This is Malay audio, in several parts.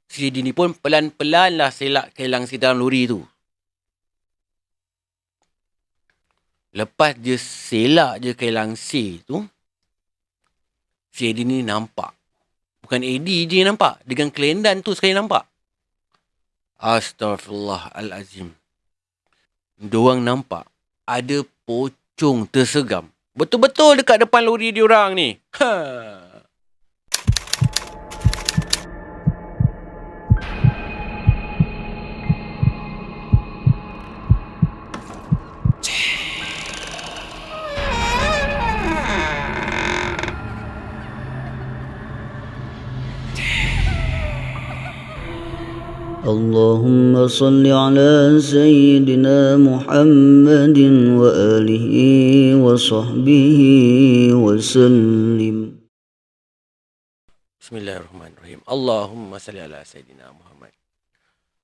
Si Dini pun pelan-pelan lah selak kelang si dalam lori tu. Lepas dia selak je kelang C tu, si Eddie ni nampak. Bukan Eddie je yang nampak. Dengan Kelendan tu sekali nampak. Astaghfirullahalazim. Diorang nampak ada pocong tersegam. Betul-betul dekat depan lori diorang ni. اللهم صل على سيدنا محمد وآله وصحبه وسلم. Bismillahirrahmanirrahim. Allahumma salli ala Sayyidina Muhammad.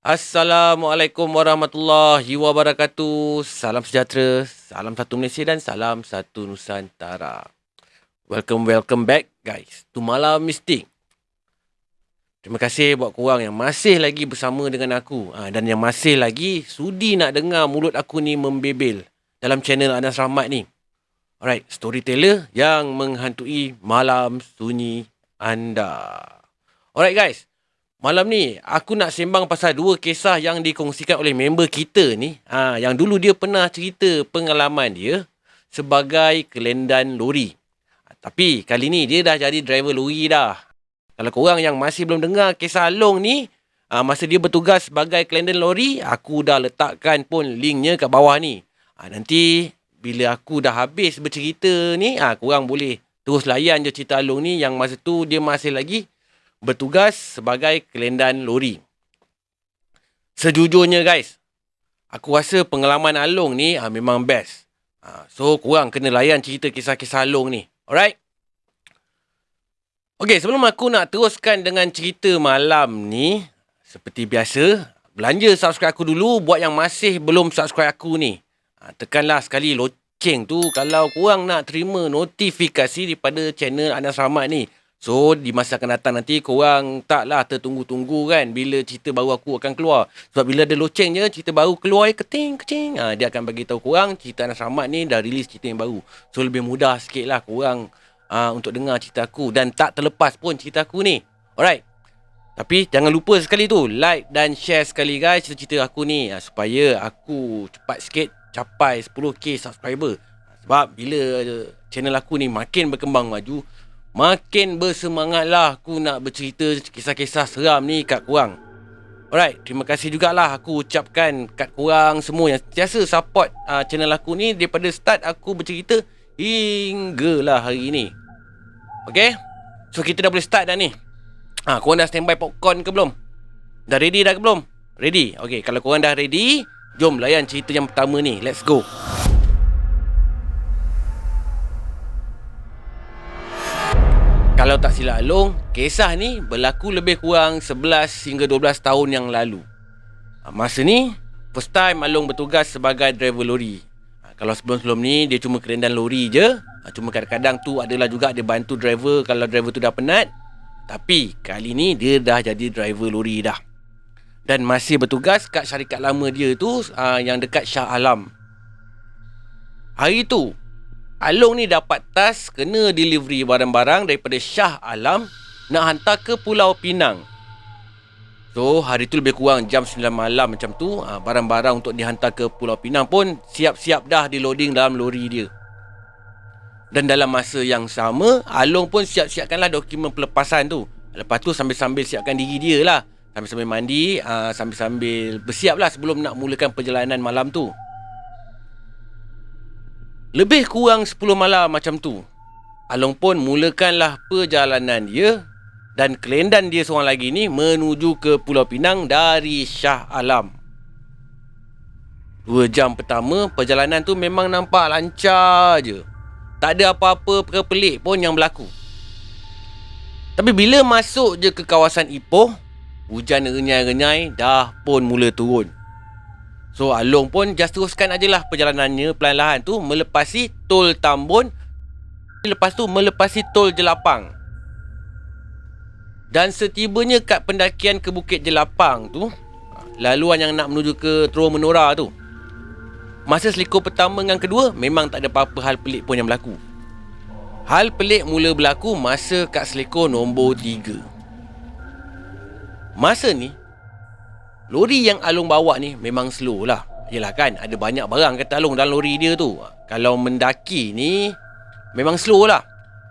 Assalamualaikum warahmatullahi wabarakatuh. Salam sejahtera, salam satu Malaysia dan salam satu Nusantara. Welcome back guys to Malam Mistik. Terima kasih buat korang yang masih lagi bersama dengan aku. Dan yang masih lagi sudi nak dengar mulut aku ni membebel dalam channel Anas Rahmat ni. Alright, storyteller yang menghantui malam sunyi anda. Alright guys, malam ni aku nak sembang pasal dua kisah yang dikongsikan oleh member kita ni. Yang dulu dia pernah cerita pengalaman dia sebagai kelendan lori. Tapi kali ni dia dah jadi driver lori dah. Kalau korang yang masih belum dengar kisah Long ni, masa dia bertugas sebagai kelendan lori, aku dah letakkan pun linknya kat bawah ni. Nanti bila aku dah habis bercerita ni, korang boleh terus layan je cerita Long ni yang masa tu dia masih lagi bertugas sebagai kelendan lori. Sejujurnya guys, aku rasa pengalaman Along ni memang best. So korang kena layan cerita kisah-kisah Along ni. Alright? Okey, sebelum aku nak teruskan dengan cerita malam ni, seperti biasa, belanja subscribe aku dulu buat yang masih belum subscribe aku ni. Tekanlah sekali loceng tu kalau korang nak terima notifikasi daripada channel Anas Rahmat ni. So, di masa akan datang nanti korang taklah tertunggu-tunggu kan bila cerita baru aku akan keluar. Sebab bila ada loceng je, cerita baru keluar, keting. Dia akan bagi tahu korang cerita Anas Rahmat ni dah release cerita yang baru. So, lebih mudah sikit lah korang untuk dengar cerita aku dan tak terlepas pun cerita aku ni. Alright. Tapi jangan lupa sekali tu like dan share sekali guys cerita aku ni supaya aku cepat sikit capai 10k subscriber. Sebab bila channel aku ni makin berkembang maju, makin bersemangatlah aku nak bercerita kisah-kisah seram ni kat korang. Alright, terima kasih jugalah aku ucapkan kat korang semua yang sentiasa support channel aku ni daripada start aku bercerita hinggalah hari ni. Okay? So kita dah boleh start dah ni. Korang dah standby popcorn ke belum? Dah ready dah ke belum? Ready? Okay, kalau korang dah ready, jom layan cerita yang pertama ni. Let's go. Kalau tak silap Long, kisah ni berlaku lebih kurang 11 hingga 12 tahun yang lalu. Masa ni, first time Along bertugas sebagai driver lori. Kalau sebelum-sebelum ni, dia cuma kerendan lori je. Cuma kadang-kadang tu adalah juga dia bantu driver kalau driver tu dah penat. Tapi kali ni dia dah jadi driver lori dah. Dan masih bertugas kat syarikat lama dia tu yang dekat Shah Alam. Hari tu, Along ni dapat task kena delivery barang-barang daripada Shah Alam nak hantar ke Pulau Pinang. So, hari tu lebih kurang jam 9 malam macam tu, barang-barang untuk dihantar ke Pulau Pinang pun siap-siap dah di loading dalam lori dia. Dan dalam masa yang sama, Along pun siap-siapkanlah dokumen pelepasan tu. Lepas tu sambil-sambil siapkan diri dia lah. Sambil-sambil mandi, sambil-sambil bersiap lah sebelum nak mulakan perjalanan malam tu. Lebih kurang 10 malam macam tu, Along pun mulakanlah perjalanan dia. Dan kelendan dia seorang lagi ni menuju ke Pulau Pinang dari Shah Alam. 2 jam pertama, perjalanan tu memang nampak lancar je. Tak ada apa-apa pelik pun yang berlaku. Tapi bila masuk je ke kawasan Ipoh, hujan renyai-renyai dah pun mula turun. So Along pun just teruskan ajalah perjalanannya perlahan-lahan tu melepasi tol Tambun. Lepas tu melepasi tol Jelapang. Dan setibanya kat pendakian ke Bukit Jelapang tu, laluan yang nak menuju ke Terowong Menora tu, masa selekor pertama dengan kedua memang tak ada apa-apa hal pelik pun yang berlaku. Hal pelik mula berlaku masa kat selekor nombor 3. Masa ni lori yang Along bawa ni memang slow lah. Yelah kan, ada banyak barang kata Along dalam lori dia tu. Kalau mendaki ni memang slow lah.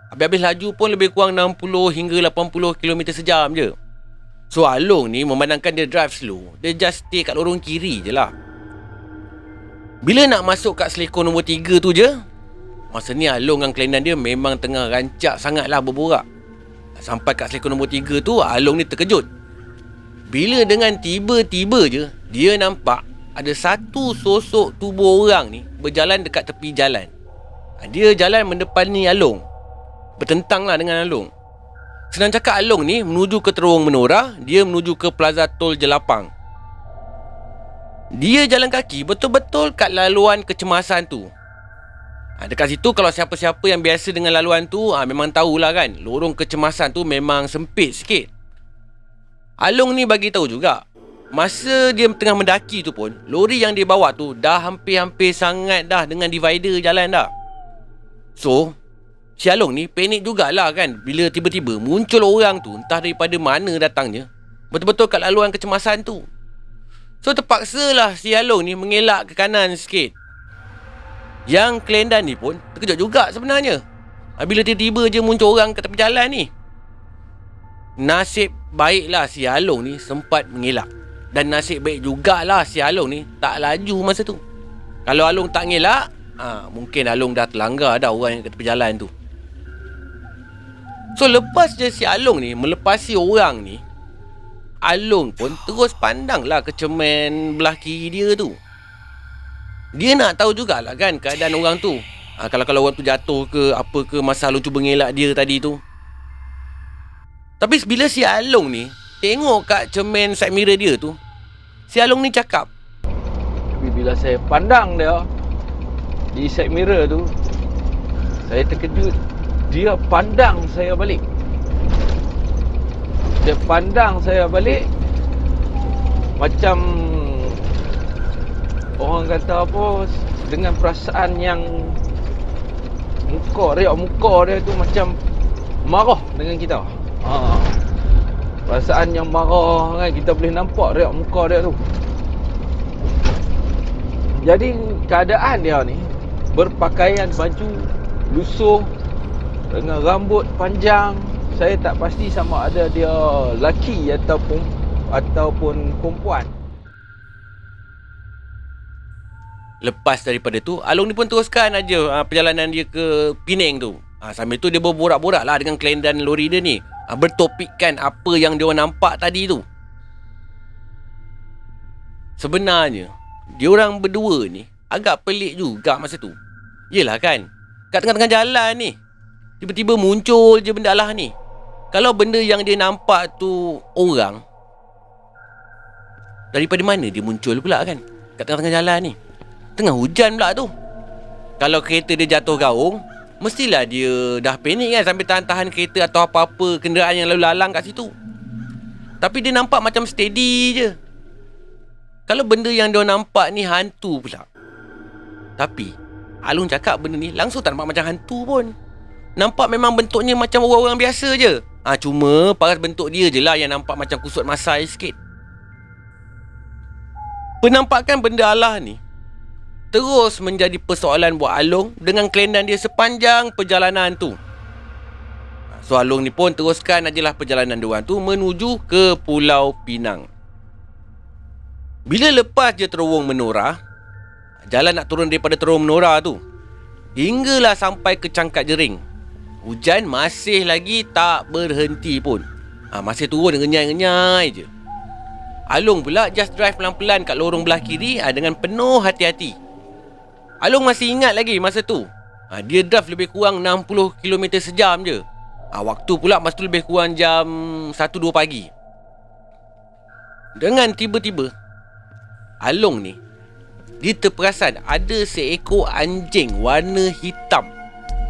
Habis-habis laju pun lebih kurang 60 hingga 80 km sejam je. So Along ni memandangkan dia drive slow, dia just stay kat lorong kiri je lah. Bila nak masuk kat selekor nombor 3 tu je, masa ni Along dengan kelendan dia memang tengah rancak sangat lah berborak. Sampai kat selekor nombor 3 tu, Along ni terkejut bila dengan tiba-tiba je dia nampak ada satu sosok tubuh orang ni berjalan dekat tepi jalan. Dia jalan mendepani Along, bertentang lah dengan Along. Senang cakap, Along ni menuju ke Terowong Menora, dia menuju ke Plaza Tol Jelapang. Dia jalan kaki betul-betul kat laluan kecemasan tu. Dekat situ kalau siapa-siapa yang biasa dengan laluan tu memang tahulah kan, lorong kecemasan tu memang sempit sikit. Along ni bagi tahu juga, masa dia tengah mendaki tu pun, lori yang dia bawa tu dah hampir-hampir sangat dah dengan divider jalan dah. So si Along ni panik jugalah kan, bila tiba-tiba muncul orang tu entah daripada mana datangnya, betul-betul kat laluan kecemasan tu. So terpaksalah si Along ni mengelak ke kanan sikit. Yang kelendan ni pun terkejut juga sebenarnya, bila tiba-tiba je muncul orang kat tepi jalan ni. Nasib baiklah si Along ni sempat mengelak, dan nasib baik jugalah si Along ni tak laju masa tu. Kalau Along tak ngelak, mungkin Along dah terlanggar dah orang yang kat tepi jalan tu. So lepas je si Along ni melepasi orang ni, Along pun terus pandang lah ke cermin belah kiri dia tu. Dia nak tahu jugalah kan keadaan orang tu. Kalau orang tu jatuh ke apa ke masa Along cuba ngelak dia tadi tu. Tapi bila si Along ni tengok kat cermin side mirror dia tu, si Along ni cakap, tapi bila saya pandang dia di side mirror tu, saya terkejut. Dia pandang saya balik. Dia pandang saya balik macam orang kata apa, dengan perasaan yang riak muka dia tu macam marah dengan kita. Perasaan yang marah kan, kita boleh nampak riak muka dia tu. Jadi keadaan dia ni berpakaian baju lusuh dengan rambut panjang. Saya tak pasti sama ada dia lelaki ataupun perempuan. lepas daripada tu Along ni pun teruskan aja perjalanan dia ke Penang tu. Sambil tu dia berborak-borak lah dengan kelendan lori dia ni, bertopikkan apa yang dia orang nampak tadi tu. Sebenarnya diorang berdua ni agak pelik juga masa tu. Yelah kan, kat tengah-tengah jalan ni tiba-tiba muncul je benda lah ni. Kalau benda yang dia nampak tu orang, daripada mana dia muncul pula kan kat tengah-tengah jalan ni? Tengah hujan pula tu. Kalau kereta dia jatuh gaung, mestilah dia dah panik kan sambil tahan-tahan kereta atau apa-apa kenderaan yang lalu lalang kat situ. Tapi dia nampak macam steady je. Kalau benda yang dia nampak ni hantu pula. Tapi Along cakap benda ni langsung tak nampak macam hantu pun. Nampak memang bentuknya macam orang-orang biasa je. Cuma paras bentuk dia je lah yang nampak macam kusut masai sikit. Penampakan benda Allah ni terus menjadi persoalan buat Along dengan kelendan dia sepanjang perjalanan tu. So Along ni pun teruskan ajalah perjalanan diorang tu menuju ke Pulau Pinang. Bila lepas je Terowong Menora, jalan nak turun daripada Terowong Menora tu, hinggalah sampai ke Cangkat Jering, hujan masih lagi tak berhenti pun. Masih turun ngenyai-ngenyai je. Along pula just drive pelan-pelan kat lorong belah kiri dengan penuh hati-hati. Along masih ingat lagi masa tu, dia drive lebih kurang 60 km sejam je. Waktu pula masa tu lebih kurang jam 1-2 pagi. Dengan tiba-tiba Along ni dia terperasan ada seekor anjing warna hitam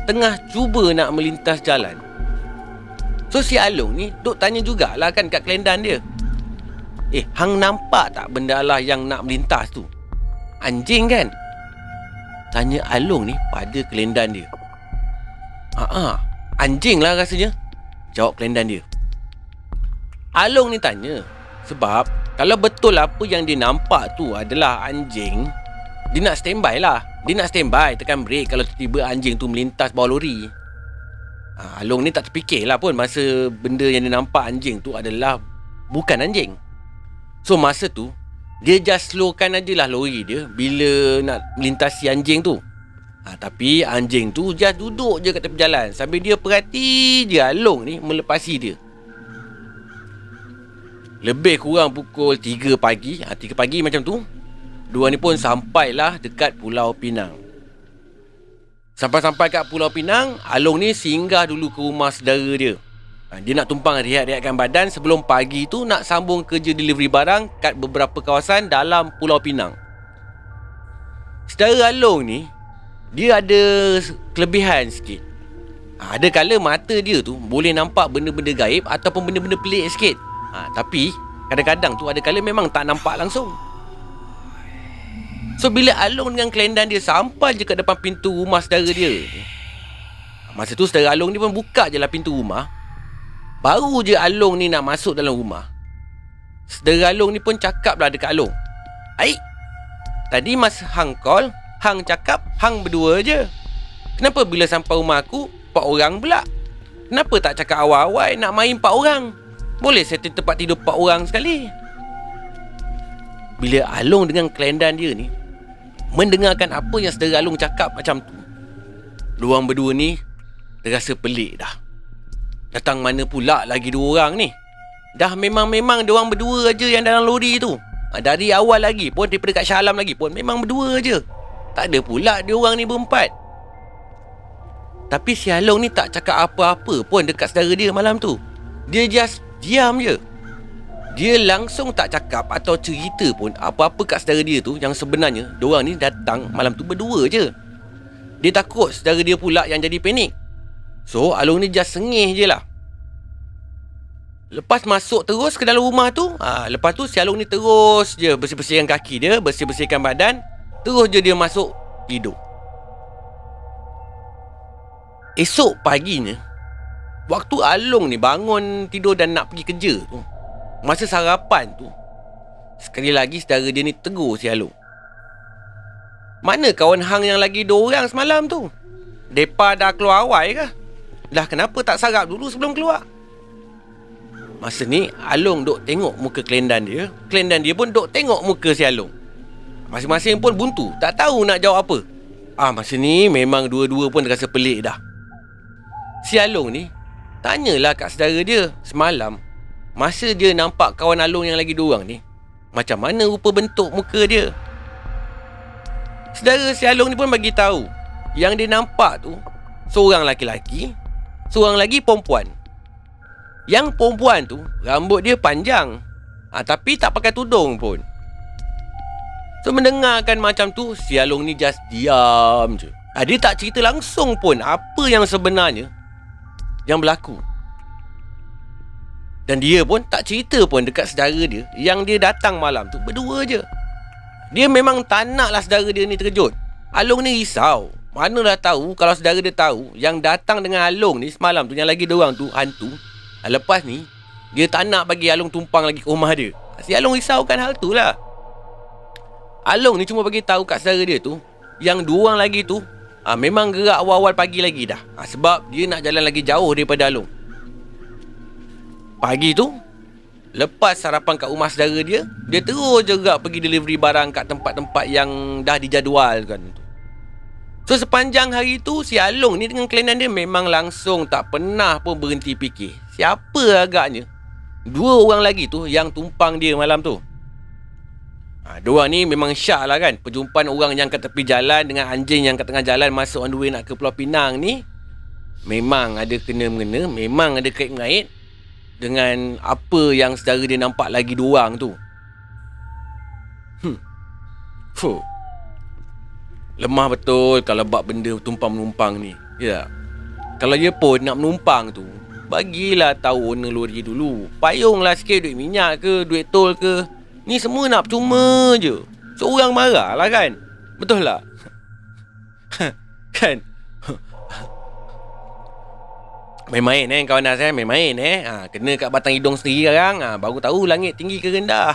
tengah cuba nak melintas jalan. So si Along ni duk tanya jugalah kan kat kelendan dia, hang nampak tak benda lah yang nak melintas tu? Anjing kan? Tanya Along ni pada kelendan dia. Anjing lah rasanya, jawab kelendan dia. Along ni tanya sebab kalau betul apa yang dia nampak tu adalah anjing, dia nak standby lah. Dia nak standby tekan brake kalau tiba-tiba anjing tu melintas bawah lori. Along ni tak terfikir lah pun masa benda yang dia nampak anjing tu adalah bukan anjing. So masa tu dia just slowkan aje lah lori dia bila nak melintasi anjing tu. Tapi anjing tu just duduk je kat tepi jalan sambil dia perhati je Along ni melepasi dia. Lebih kurang pukul 3 pagi, 3 pagi macam tu, dua ni pun sampailah dekat Pulau Pinang. Sampai-sampai kat Pulau Pinang, Along ni singgah dulu ke rumah saudara dia. Dia nak tumpang rehat-rehatkan badan sebelum pagi tu nak sambung kerja delivery barang kat beberapa kawasan dalam Pulau Pinang. Saudara Along ni, dia ada kelebihan sikit. Ada kala mata dia tu boleh nampak benda-benda gaib ataupun benda-benda pelik sikit. Tapi kadang-kadang tu ada kala memang tak nampak langsung. So bila Along dengan kelendan dia sampai je kat depan pintu rumah saudara dia, masa tu saudara Along ni pun buka je lah pintu rumah. Baru je Along ni nak masuk dalam rumah, saudara Along ni pun cakap lah dekat Along, tadi masa hang call, hang cakap hang berdua je. Kenapa bila sampai rumah aku 4 orang pula? Kenapa tak cakap awal-awal nak main 4 orang? Boleh settle tempat tidur 4 orang sekali. Bila Along dengan kelendan dia ni mendengarkan apa yang saudara Along cakap macam tu, diorang berdua ni terasa pelik dah. Datang mana pula lagi 2 orang ni? Dah memang diorang berdua aja yang dalam lori tu. Dari awal lagi pun, daripada kat Shah Alam lagi pun, memang berdua aja. Tak ada pula diorang ni berempat. Tapi si Along ni tak cakap apa-apa pun dekat saudara dia malam tu. Dia just diam je. Dia langsung tak cakap atau cerita pun apa-apa kat saudara dia tu yang sebenarnya diorang ni datang malam tu berdua je. Dia takut saudara dia pula yang jadi panik. So Along ni just sengih je lah. Lepas masuk terus ke dalam rumah tu, lepas tu si Along ni terus je bersih-bersihkan kaki dia, bersih-bersihkan badan, terus je dia masuk tidur. Esok paginya, waktu Along ni bangun tidur dan nak pergi kerja tu, masa sarapan tu, sekali lagi saudara dia ni tegur si Along. Mana kawan hang yang lagi 2 orang semalam tu? Depa dah keluar awal ke? Dah kenapa tak sarap dulu sebelum keluar? Masa ni Along duk tengok muka kelendan dia, kelendan dia pun duk tengok muka si Along. Masing-masing pun buntu, tak tahu nak jawab apa. Masa ni memang dua-dua pun terasa pelik dah. Si Along ni tanyalah kat saudara dia semalam, masa dia nampak kawan Along yang lagi 2 orang ni, macam mana rupa bentuk muka dia. Saudara si Along ni pun bagi tahu yang dia nampak tu seorang laki-laki, seorang lagi perempuan. Yang perempuan tu rambut dia panjang, tapi tak pakai tudung pun. So mendengarkan macam tu, si Along ni just diam je. Dia tak cerita langsung pun apa yang sebenarnya yang berlaku. Dan dia pun tak cerita pun dekat saudara dia yang dia datang malam tu berdua je. Dia memang tak naklah saudara dia ni terkejut. Along ni risau. Manalah tahu kalau saudara dia tahu yang datang dengan Along ni semalam tu, yang lagi 2 orang tu hantu. Lepas ni dia tak nak bagi Along tumpang lagi ke rumah dia. Si Along risaukan hal tu lah. Along ni cuma bagi tahu kat saudara dia tu yang 2 orang lagi tu memang gerak awal-awal pagi lagi dah. Sebab dia nak jalan lagi jauh daripada Along. Pagi tu, lepas sarapan kat rumah saudara dia, dia terus je gerak pergi delivery barang kat tempat-tempat yang dah dijadualkan tu. So sepanjang hari tu, si Along ni dengan kelendan dia memang langsung tak pernah pun berhenti fikir siapa agaknya 2 orang lagi tu yang tumpang dia malam tu. 2 orang ni memang syak lah kan. Perjumpaan orang yang kat tepi jalan dengan anjing yang kat tengah jalan masuk on the way nak ke Pulau Pinang ni memang ada kena-mengena, memang ada kait-mengait dengan apa yang saudara dia nampak lagi 2 orang tu. Lemah betul kalau bab benda tumpang menumpang ni. Ya. Kalau dia pun nak menumpang tu, bagilah tahu owner lori dulu. Payunglah sikit duit minyak ke, duit tol ke. Ni semua nak percuma je. Seorang marah lah kan. Betul tak? Kan? Main-main kawan Nas main-main kena kat batang hidung sendiri sekarang. Baru tahu langit tinggi ke rendah.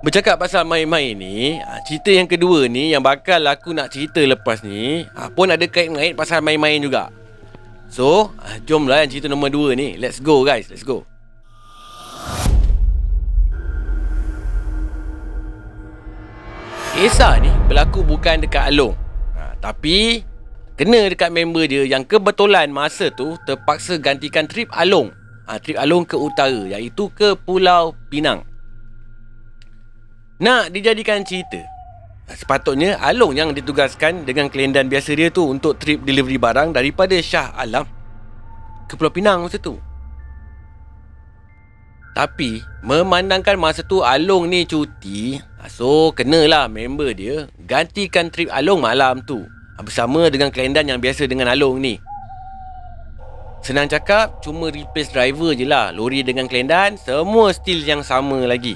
Bercakap pasal main-main ni, cerita yang kedua ni yang bakal aku nak cerita lepas ni pun ada kait-mengait pasal main-main juga. So, jomlah yang cerita nombor 2 ni. Let's go guys, let's go. Kisah ni berlaku bukan dekat Along, tapi kena dekat member dia yang kebetulan masa tu terpaksa gantikan trip Along. Trip Along ke utara, iaitu ke Pulau Pinang. Nak dijadikan cerita, sepatutnya Along yang ditugaskan dengan kelendan biasa dia tu untuk trip delivery barang daripada Shah Alam ke Pulau Pinang masa tu. Tapi memandangkan masa tu Along ni cuti, so kenalah member dia gantikan trip Along malam tu bersama dengan kelendan yang biasa dengan Along ni. Senang cakap, cuma replace driver je lah. Lori dengan kelendan semua still yang sama lagi.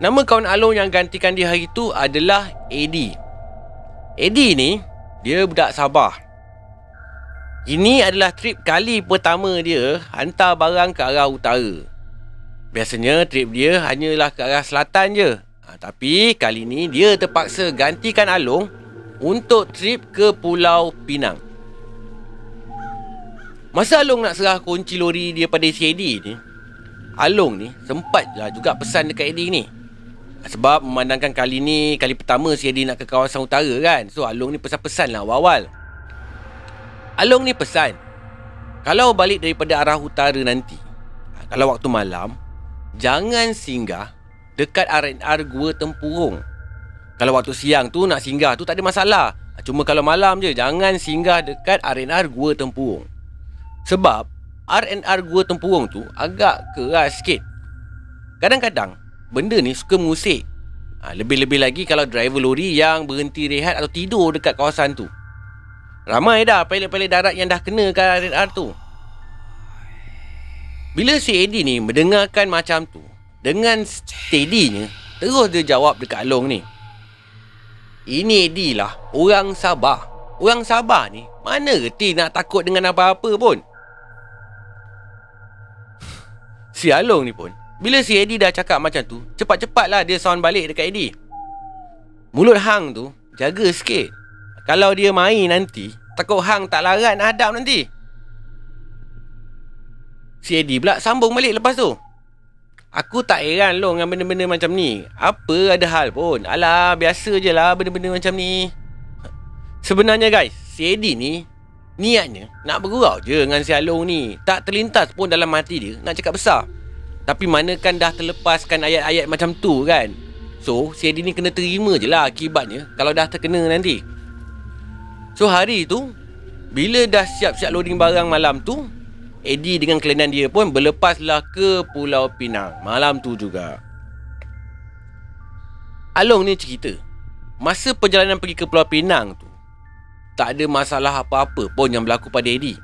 Nama kawan Along yang gantikan dia hari tu adalah Eddie. Eddie ni dia budak Sabah. Ini adalah trip kali pertama dia hantar barang ke arah utara. Biasanya trip dia hanyalah ke arah selatan je. Tapi kali ni dia terpaksa gantikan Along untuk trip ke Pulau Pinang. Masa Along nak serah kunci lori dia pada si Eddie ni, Along ni sempatlah juga pesan dekat Eddie ni. Sebab memandangkan kali ni kali pertama si Eddie nak ke kawasan utara kan. So Along ni pesan-pesan lah awal-awal. Along ni pesan, kalau balik daripada arah utara nanti, kalau waktu malam, jangan singgah dekat R&R Gua Tempurung. Kalau waktu siang tu nak singgah tu tak ada masalah. Cuma kalau malam je, jangan singgah dekat R&R Gua Tempurung. Sebab R&R Gua Tempurung tu agak keras sikit. Kadang-kadang benda ni suka mengusik. Lebih-lebih lagi kalau driver lori yang berhenti rehat atau tidur dekat kawasan tu. Ramai dah pilot-pilot darat yang dah kena ke R&R tu. Bila si Eddie ni mendengarkan macam tu, dengan steadynya terus dia jawab dekat Along ni, ini Eddie lah, orang Sabah. Orang Sabah ni mana reti nak takut dengan apa-apa pun. Si Along ni pun, bila si Eddie dah cakap macam tu, cepat-cepatlah dia sound balik dekat Eddie. Mulut hang tu jaga sikit. Kalau dia main nanti, takut hang tak larat nak hadap nanti. Si Eddie pula sambung balik lepas tu, aku tak heran Long dengan benda-benda macam ni. Apa ada hal pun. Alah, biasa je lah benda-benda macam ni. Sebenarnya guys, si Eddie ni niatnya nak bergurau je dengan si Along ni. Tak terlintas pun dalam hati dia nak cakap besar. Tapi manakan dah terlepaskan ayat-ayat macam tu kan. So, si Eddie ni kena terima je lah akibatnya kalau dah terkena nanti. So, hari tu, bila dah siap-siap loading barang malam tu, Eddie dengan kelendan dia pun berlepaslah ke Pulau Pinang malam tu juga. Along ni cerita, masa perjalanan pergi ke Pulau Pinang tu, tak ada masalah apa-apa pun yang berlaku pada Eddie.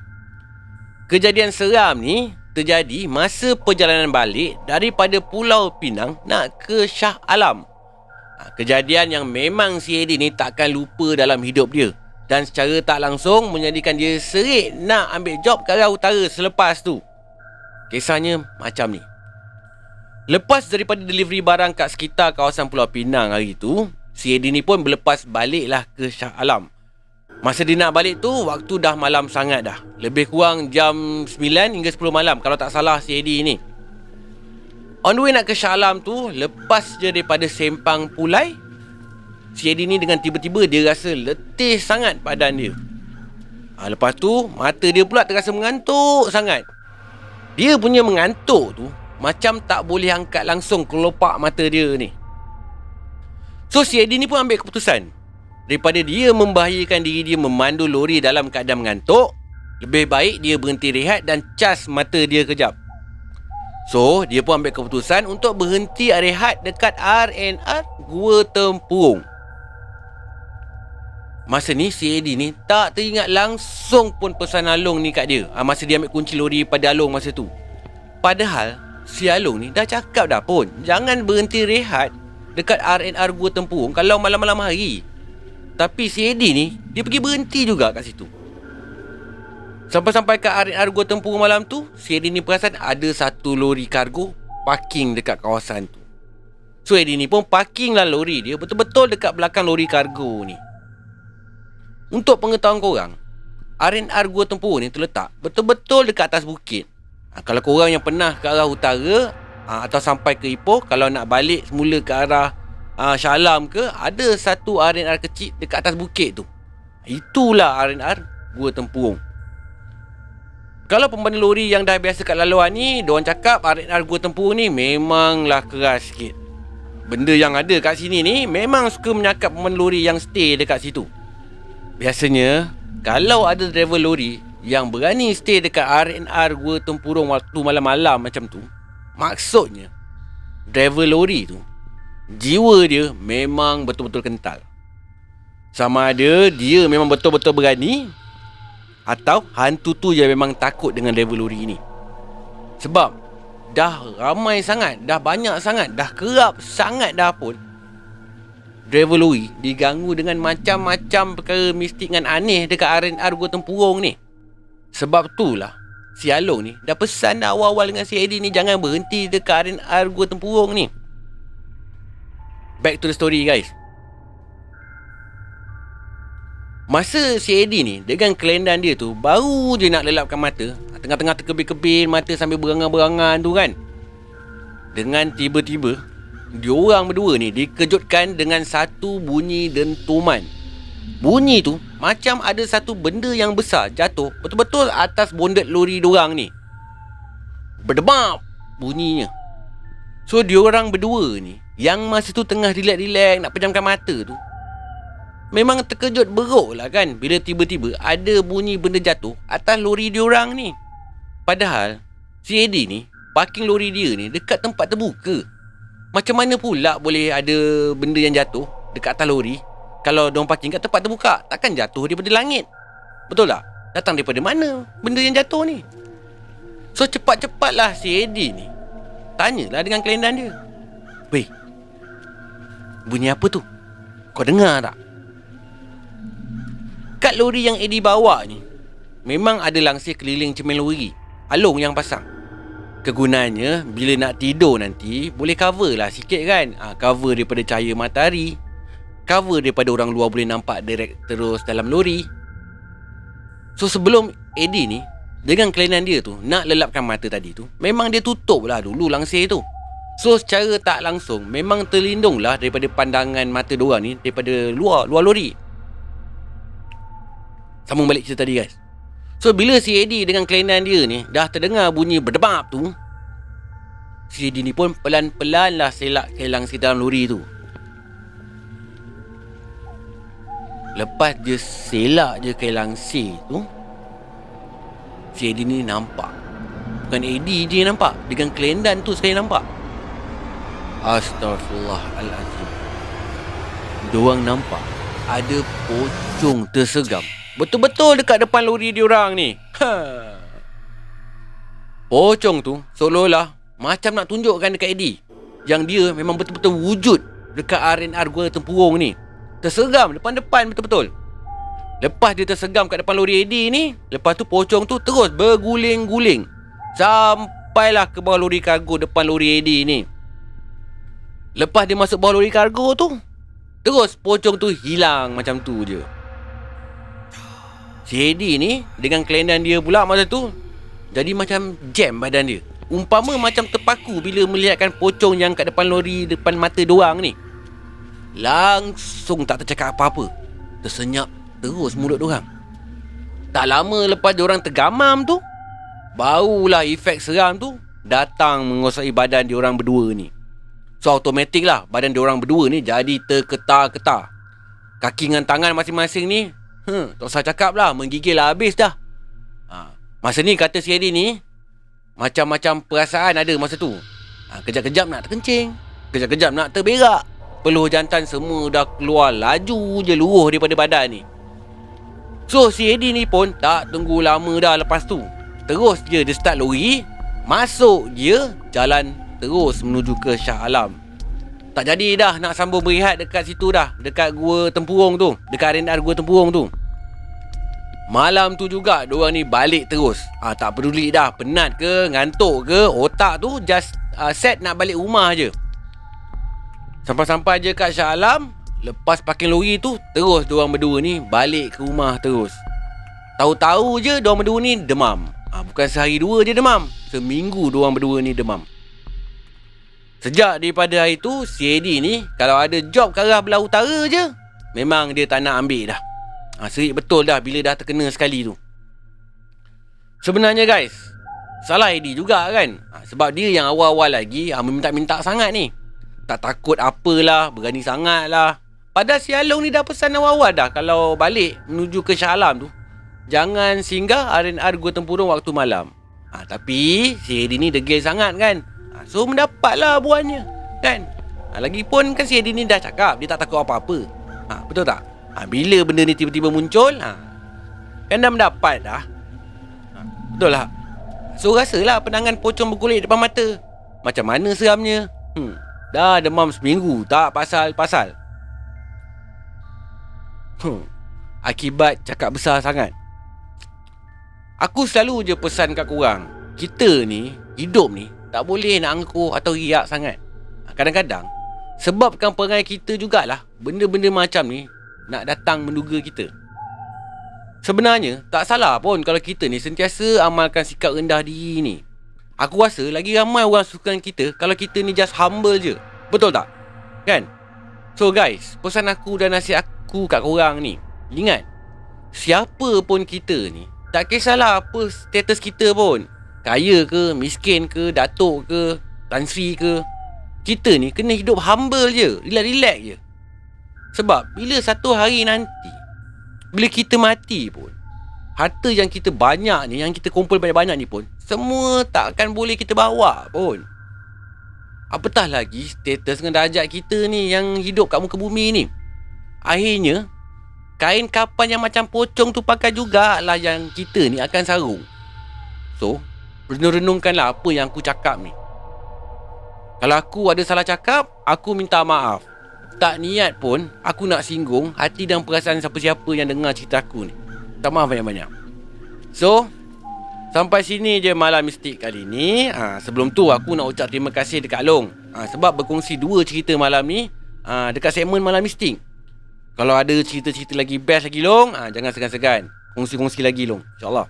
Kejadian seram ni terjadi masa perjalanan balik daripada Pulau Pinang nak ke Shah Alam. Kejadian yang memang si Eddie ni takkan lupa dalam hidup dia. Dan secara tak langsung menjadikan dia serik nak ambil job ke arah utara selepas tu. Kisahnya macam ni. Lepas daripada delivery barang kat sekitar kawasan Pulau Pinang hari tu, si Eddie ni pun berlepas baliklah ke Shah Alam. Masa dia nak balik tu, waktu dah malam sangat dah. Lebih kurang jam 9 hingga 10 malam kalau tak salah si Eddie ni. On the way nak ke Shah Alam tu, lepas je daripada Sempang Pulai, si Eddie ni dengan tiba-tiba dia rasa letih sangat badan dia. Lepas tu, mata dia pula terasa mengantuk sangat. Dia punya mengantuk tu macam tak boleh angkat langsung kelopak mata dia ni. So, si Eddie ni pun ambil keputusan. Daripada dia membahayakan diri dia memandu lori dalam keadaan mengantuk, lebih baik dia berhenti rehat dan cas mata dia kejap. So, dia pun ambil keputusan untuk berhenti rehat dekat R&R Gua Tempurung. Masa ni si Eddie ni tak teringat langsung pun pesan Along ni kat dia. Masa dia ambil kunci lori pada Along masa tu. Padahal si Along ni dah cakap dah pun, jangan berhenti rehat dekat R&R Gua Tempurung kalau malam-malam hari. Tapi si Eddie ni, dia pergi berhenti juga kat situ. Sampai-sampai kat R&R Gua Tempurung malam tu, si Eddie ni perasan ada satu lori kargo parking dekat kawasan tu. So Eddie ni pun parking lah lori dia betul-betul dekat belakang lori kargo ni. Untuk pengetahuan korang, R&R Gua Tempurung ni terletak betul-betul dekat atas bukit. Kalau korang yang pernah ke arah utara atau sampai ke Ipoh, kalau nak balik semula ke arah Shah Alam ke, ada satu R&R kecil dekat atas bukit tu. Itulah R&R Gua Tempurung. Kalau pemandu lori yang dah biasa kat laluan ni, diorang cakap R&R Gua Tempurung ni memanglah keras sikit. Benda yang ada kat sini ni memang suka menyakap pemandu lori yang stay dekat situ. Biasanya, kalau ada driver lori yang berani stay dekat R&R Gua Tempurung waktu malam-malam macam tu, maksudnya driver lori tu, jiwa dia memang betul-betul kental. Sama ada dia memang betul-betul berani, atau hantu tu je memang takut dengan driver lori ni. Sebab dah ramai sangat, dah banyak sangat, dah kerap sangat dah pun driver lori diganggu dengan macam-macam perkara mistik dengan aneh dekat R&R Gua Tempurung ni. Sebab itulah si Along ni dah pesan dah awal-awal dengan si Eddie ni jangan berhenti dekat R&R Gua Tempurung ni. Back to the story guys. Masa si Eddie ni dengan kelendan dia tu baru je nak lelapkan mata, tengah-tengah terkebir-kebir mata sambil berangan-berangan tu kan, dengan tiba-tiba diorang berdua ni dikejutkan dengan satu bunyi dentuman. Bunyi tu macam ada satu benda yang besar jatuh betul-betul atas bondet lori diorang ni. Berdebap bunyinya. So diorang berdua ni yang masa tu tengah relax-relax nak pejamkan mata tu, memang terkejut beruk lah kan bila tiba-tiba ada bunyi benda jatuh atas lori diorang ni. Padahal si Eddie ni parking lori dia ni dekat tempat terbuka. Macam mana pula boleh ada benda yang jatuh dekat atas lori kalau diorang parking kat tempat terbuka? Takkan jatuh daripada langit, betul tak? Datang daripada mana benda yang jatuh ni? So cepat-cepatlah si Eddie ni tanyalah dengan kelendan dia, "Weh, bunyi apa tu? Kau dengar tak?" Kat lori yang Eddie bawa ni memang ada langsir keliling cermin lori Along yang pasang. Kegunaannya bila nak tidur nanti boleh cover lah sikit kan. Cover daripada cahaya matahari, cover daripada orang luar boleh nampak direct terus dalam lori. So sebelum Eddie ni dengan kelainan dia tu nak lelapkan mata tadi tu, memang dia tutup lah dulu langsir tu. So secara tak langsung memang terlindung lah daripada pandangan mata diorang ni daripada luar lori. Sambung balik cerita tadi guys. So bila si Eddie dengan kelainan dia ni dah terdengar bunyi berdebap tu, si Eddie ni pun pelan-pelan lah selak ke langsir dalam lori tu. Lepas dia selak je ke langsir tu, si Eddie ni nampak, bukan Eddie je yang nampak, dengan kelendan tu sekali nampak. Astaghfirullahalazim. Diorang nampak ada pocong tersegam betul-betul dekat depan lori diorang ni. Pocong tu seolah-olah macam nak tunjukkan dekat Eddie yang dia memang betul-betul wujud dekat R&R Gua Tempurung ni. Terseram depan-depan betul-betul. Lepas dia tersegam kat depan lori Eddie ni, lepas tu pocong tu terus berguling-guling sampailah ke bawah lori kargo depan lori Eddie ni. Lepas dia masuk bawah lori kargo tu, terus pocong tu hilang macam tu je. Si Eddie ni dengan kelendan dia pula masa tu jadi macam jam badan dia, umpama macam terpaku bila melihatkan pocong yang kat depan lori depan mata doang ni. Langsung tak tercakap apa-apa, tersenyap terus mulut diorang. Tak lama lepas diorang tergamam tu, barulah efek seram tu datang menguasai badan diorang berdua ni. So automatik lah badan diorang berdua ni jadi terketar-ketar. Kaki dengan tangan masing-masing ni tak usah cakap lah, menggigil lah habis dah. Masa ni kata si Eddie ni macam-macam perasaan ada masa tu. Kejap-kejap nak terkencing, kejap-kejap nak terberak, peluh jantan semua dah keluar laju je luruh daripada badan ni. So si Eddie ni pun tak tunggu lama dah lepas tu. Terus je dia start lori, masuk je jalan terus menuju ke Shah Alam. Tak jadi dah nak sambung berehat dekat situ dah, dekat Gua Tempurung tu, dekat R&R Gua Tempurung tu. Malam tu juga diorang ni balik terus. Tak peduli dah penat ke, ngantuk ke, otak tu just set nak balik rumah je. Sampai-sampai je kat Shah Alam, lepas parking lori tu, terus diorang berdua ni balik ke rumah terus. Tahu-tahu je diorang berdua ni demam. Bukan sehari dua je demam, seminggu diorang berdua ni demam. Sejak daripada hari tu, si Eddie ni kalau ada job ke arah belah utara je, memang dia tak nak ambil dah. Serik betul dah bila dah terkena sekali tu. Sebenarnya guys, salah Eddie juga kan. Sebab dia yang awal-awal lagi minta-minta sangat ni. Tak takut apalah, berani sangat lah. Padahal si Along ni dah pesan awal-awal dah, kalau balik menuju ke Shah Alam tu, jangan singgah R&R Gua Tempurung waktu malam. Tapi si Eddie ni degil sangat kan. So mendapatlah buahnya kan. Lagipun kan si Eddie ni dah cakap dia tak takut apa-apa. Betul tak? Bila benda ni tiba-tiba muncul, kan dah mendapat dah. Betul lah. So rasalah penangan pocong berkulit depan mata. Macam mana seramnya. Dah demam seminggu, tak pasal-pasal. Akibat cakap besar sangat. Aku selalu je pesan kat korang, kita ni, hidup ni tak boleh nak angkuh atau riak sangat. Kadang-kadang sebabkan perangai kita jugalah benda-benda macam ni nak datang menduga kita. Sebenarnya tak salah pun kalau kita ni sentiasa amalkan sikap rendah diri ni. Aku rasa lagi ramai orang suka kita kalau kita ni just humble je. Betul tak? Kan? So guys, pesan aku dan nasihat aku kat korang ni, ingat, siapa pun kita ni, tak kisahlah apa status kita pun, kaya ke, miskin ke, datuk ke, Tan Sri ke, kita ni kena hidup humble je, relax-relax je. Sebab bila satu hari nanti, bila kita mati pun, harta yang kita banyak ni, yang kita kumpul banyak-banyak ni pun, semua takkan boleh kita bawa pun. Apatah lagi status dengan darjat kita ni yang hidup kat muka bumi ni. Akhirnya, kain kapan yang macam pocong tu pakai jugalah yang kita ni akan sarung. So, renung-renungkanlah apa yang aku cakap ni. Kalau aku ada salah cakap, aku minta maaf. Tak niat pun aku nak singgung hati dan perasaan siapa-siapa yang dengar cerita aku ni. Tak maaf banyak-banyak. So, sampai sini je Malam Mistik kali ni. Sebelum tu aku nak ucap terima kasih dekat Long. Sebab berkongsi 2 cerita malam ni dekat segmen Malam Mistik. Kalau ada cerita-cerita lagi best lagi Long, jangan segan-segan kongsi-kongsi lagi Long, InsyaAllah.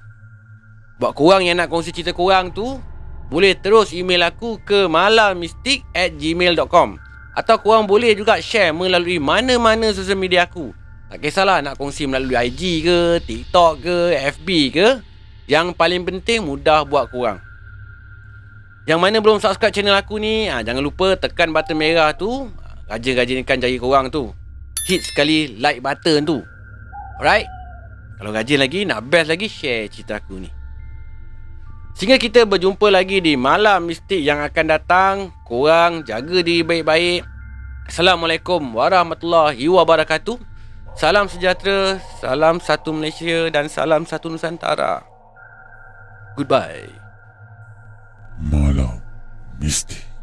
Buat korang yang nak kongsi cerita korang tu, boleh terus email aku ke malammistik@gmail.com. Atau korang boleh juga share melalui mana-mana sosial media aku. Tak kisahlah nak kongsi melalui IG ke, TikTok ke, FB ke. Yang paling penting mudah buat korang. Yang mana belum subscribe channel aku ni, jangan lupa tekan button merah tu. Rajin-rajinkan jari korang tu. Hit sekali like button tu. Alright? Kalau rajin lagi, nak best lagi, share cerita aku ni. Sehingga kita berjumpa lagi di Malam Mistik yang akan datang. Korang jaga diri baik-baik. Assalamualaikum warahmatullahi wabarakatuh. Salam sejahtera, salam satu Malaysia dan salam satu Nusantara. Goodbye. Malam Mistik.